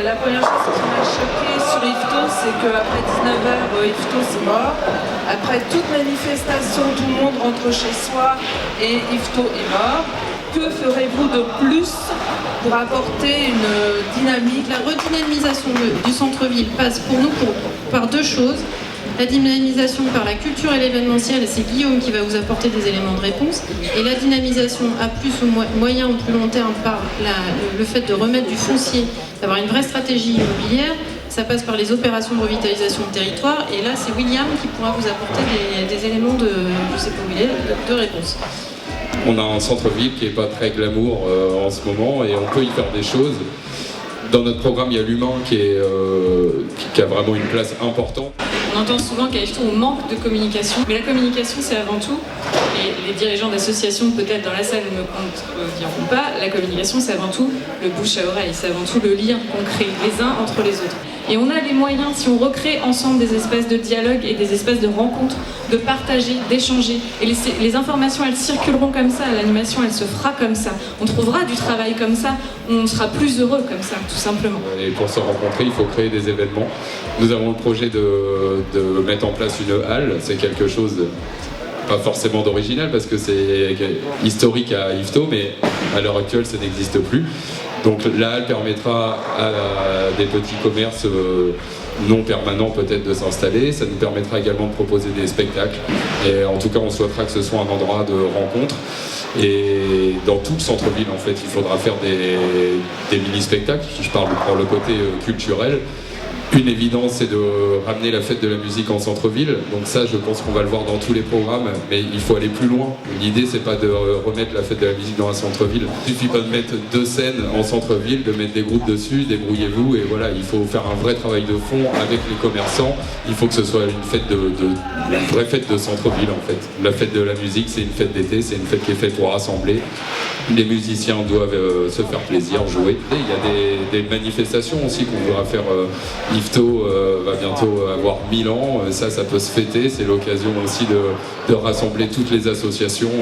La première chose qui m'a choquée sur Yvetot, c'est qu'après 19h, Yvetot c'est mort. Après toute manifestation, tout le monde rentre chez soi et Yvetot est mort. Que ferez-vous de plus pour apporter une dynamique? La redynamisation du centre-ville passe pour nous par deux choses. La dynamisation par la culture et l'événementiel, c'est Guillaume qui va vous apporter des éléments de réponse. Et la dynamisation à plus ou moyen ou plus long terme par le fait de remettre du foncier, d'avoir une vraie stratégie immobilière. Ça passe par les opérations de revitalisation de territoire. Et là, c'est William qui pourra vous apporter des éléments de, je sais pas où il est, de réponse. On a un centre-ville qui n'est pas très glamour en ce moment et on peut y faire des choses. Dans notre programme, il y a l'humain qui a vraiment une place importante. On entend souvent qu'à Yvetot, on manque de communication, mais la communication, c'est avant tout, et les dirigeants d'associations, peut-être dans la salle, ne me contrediront pas, la communication, c'est avant tout le bouche à oreille, c'est avant tout le lien qu'on crée les uns entre les autres. Et on a les moyens, si on recrée ensemble des espaces de dialogue et des espaces de rencontre, de partager, d'échanger. Et les informations, elles circuleront comme ça, l'animation, elle se fera comme ça. On trouvera du travail comme ça, on sera plus heureux comme ça, tout simplement. Et pour se rencontrer, il faut créer des événements. Nous avons le projet de mettre en place une halle, c'est quelque chose pas forcément d'original parce que c'est historique à Yvetot, mais à l'heure actuelle, ça n'existe plus. Donc la halle permettra à des petits commerces non permanents peut-être de s'installer. Ça nous permettra également de proposer des spectacles. Et en tout cas, on souhaitera que ce soit un endroit de rencontre. Et dans tout le centre-ville, en fait, il faudra faire des mini-spectacles. Je parle pour le côté culturel. Une évidence, c'est de ramener la fête de la musique en centre-ville. Donc ça, je pense qu'on va le voir dans tous les programmes, mais il faut aller plus loin. L'idée, c'est pas de remettre la fête de la musique dans un centre-ville. Il suffit pas de mettre 2 scènes en centre-ville, de mettre des groupes dessus, débrouillez-vous, et voilà, il faut faire un vrai travail de fond avec les commerçants. Il faut que ce soit une fête une vraie fête de centre-ville, en fait. La fête de la musique, c'est une fête d'été, c'est une fête qui est faite pour rassembler. Les musiciens doivent se faire plaisir, jouer. Et il y a des manifestations aussi qu'on voudra faire. Yvetot va bientôt avoir 1000 ans, ça peut se fêter, c'est l'occasion aussi de rassembler toutes les associations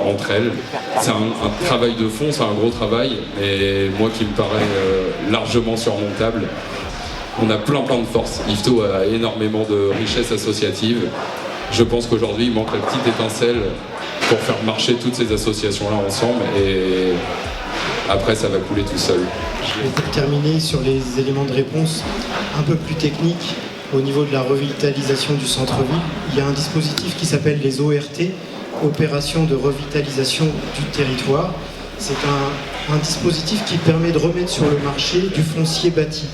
entre elles. C'est un travail de fond, c'est un gros travail, mais moi qui me paraît largement surmontable. On a plein de force. Yvetot a énormément de richesses associatives. Je pense qu'aujourd'hui il manque la petite étincelle pour faire marcher toutes ces associations-là ensemble et après ça va couler tout seul. Et pour terminer sur les éléments de réponse un peu plus techniques au niveau de la revitalisation du centre-ville, il y a un dispositif qui s'appelle les ORT, Opérations de revitalisation du territoire. C'est un dispositif qui permet de remettre sur le marché du foncier bâti.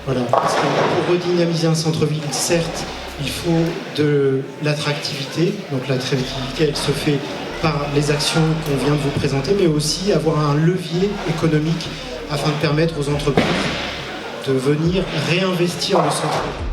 Voilà, parce que pour redynamiser un centre-ville, certes, il faut de l'attractivité. Donc l'attractivité, elle se fait par les actions qu'on vient de vous présenter, mais aussi avoir un levier économique afin de permettre aux entreprises de venir réinvestir le centre-ville.